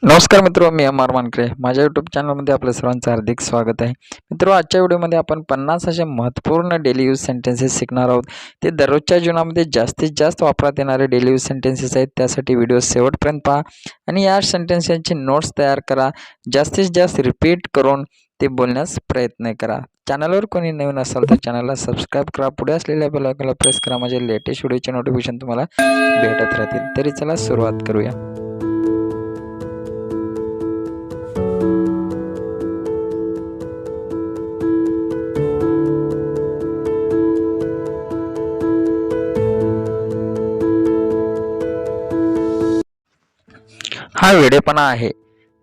नमस्कार मित्रो, मी मानकरे माझ्या यूट्यूब चॅनलमध्ये आपल्या सर्वांचं हार्दिक स्वागत आहे. मित्रो, आजच्या व्हिडिओमध्ये आपण 50 असे महत्त्वपूर्ण डेली यूज सेंटेन्सेस शिकणार आहोत. ते दररोजच्या जीवनामध्ये जास्तीत जास्त वापरात येणारे डेली यूज सेंटेन्सेस आहेत. त्यासाठी व्हिडिओ शेवटपर्यंत पहा आणि या सेंटेन्सेसची नोट्स तयार करा. जास्तीत जास्त रिपीट करून ते बोलण्यास प्रयत्न करा. चॅनलवर कोणी नवीन असाल तर चॅनलला सबस्क्राईब करा. पुढे असलेल्या बेल आयकॉनला प्रेस करा. माझे लेटेस्ट व्हिडिओचे नोटिफिकेशन तुम्हाला भेटत राहतील. तरी चला सुरुवात करूया. हा वेडेपणा आहे.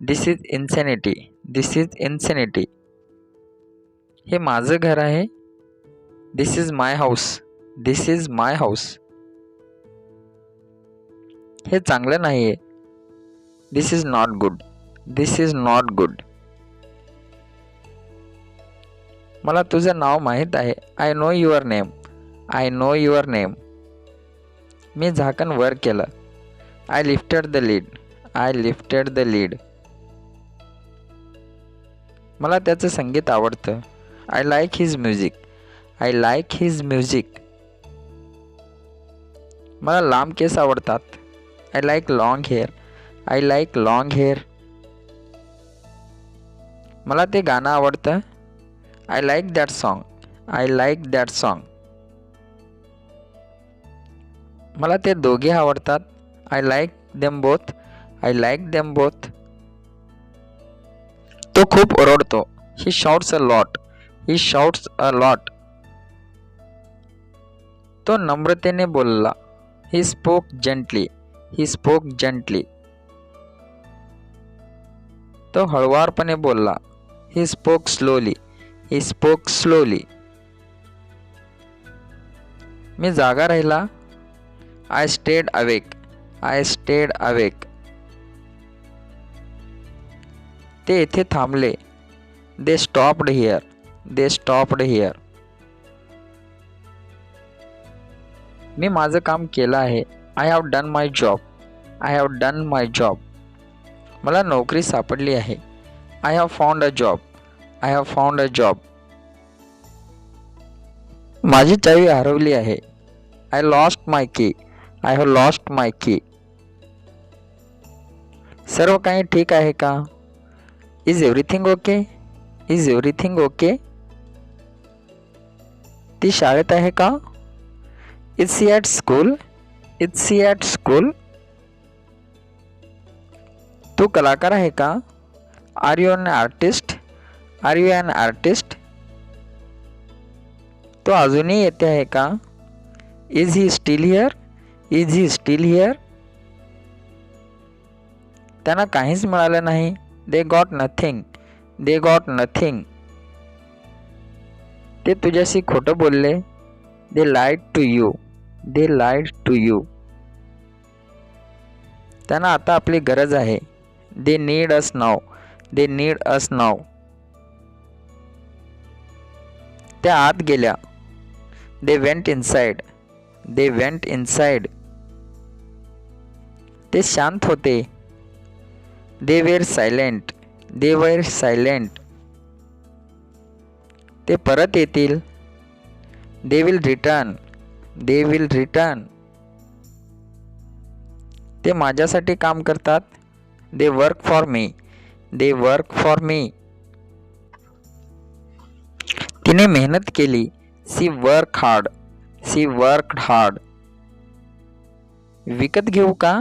This is insanity. This is insanity. हे माझं घर आहे. This is my house. This is my house. हे चांगलं नाही आहे. This is not good. This is not good. मला तुझं नाव माहीत आहे. I know your name. I know your name. मी झाकण वर केलं. I lifted the lid. I lifted the lid. मला त्याचं संगीत आवडतं. I like his music. I like his music. मला लांब केस आवडतात. I like long hair. I like long hair. मला ते गाणं आवडतं. I like that song. I like that song. मला ते दोघे आवडतात. I like them both. I like them both. तो खूप ओरडतो. He shouts a lot. He shouts a lot. तो नम्रतेने बोलला. He spoke gently. He spoke gently. तो हळुवारपणे बोलला. He spoke slowly. He spoke slowly. मी जागा राहिला. I stayed awake. I stayed awake. ते येथे थांबले. They stopped here. They stopped here. मी माझं काम केलं आहे. I have done my job. I have done my job. मला नोकरी सापडली आहे. I have found a job. I have found a job. माझी चावी हरवली आहे. आय लॉस्ट माय की. आय हॅव लॉस्ट माय की. सर्व काही ठीक आहे का? Is everything okay. Is everything okay. ती शाळेत आहे का? Is she at school. Is she at school. तू कलाकार आहे का? Are you an artist. Are you an artist. तो अजूनही येते आहे का? Is he still here. Is he still here. त्यांना काहीच मिळालं नाही. They got nothing. They got nothing. ते तुझ्याशी खोटं बोलले. They lied to you. They lied to you. त्यांना आता आपली गरज आहे. They need us now. They need us now. त्या आत गेल्या. They went inside. They went inside. ते शांत होते. They were silent. They were silent. ते परत येतील. They will return. They will return. ते माझ्यासाठी काम करतात. They work for me. They work for me. तिने मेहनत केली. She work hard. She worked hard. विकत घेऊ का?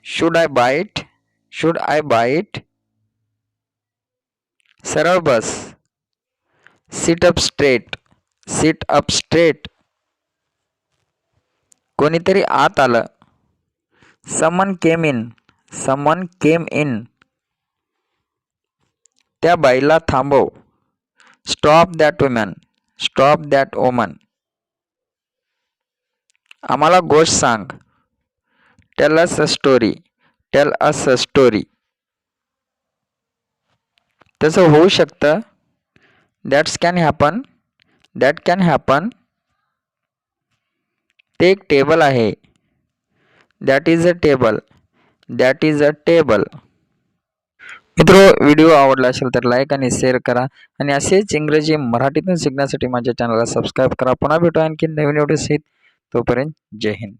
Should I buy it. Should I buy it. सरळ बस. Sit up straight. Sit up straight. कोणीतरी आत आलं. Someone came in. Someone came in. त्या बाईला थांबव. Stop that woman. Stop that woman. आम्हाला गोष्ट सांग. Tell us a story. Tell us a story. तसं होऊ शकतं. That's can happen. That can happen. ते एक टेबल आहे. That is a table. That is a table. मित्रो, व्हिडिओ आवडला असेल तर लाईक आणि शेअर करा आणि असेच इंग्रजी मराठीतून शिकण्यासाठी माझ्या चॅनलला सबस्क्राईब करा. पुन्हा भेटू आणखी नवीन व्हिडिओ सहित. तोपर्यंत जय हिंद.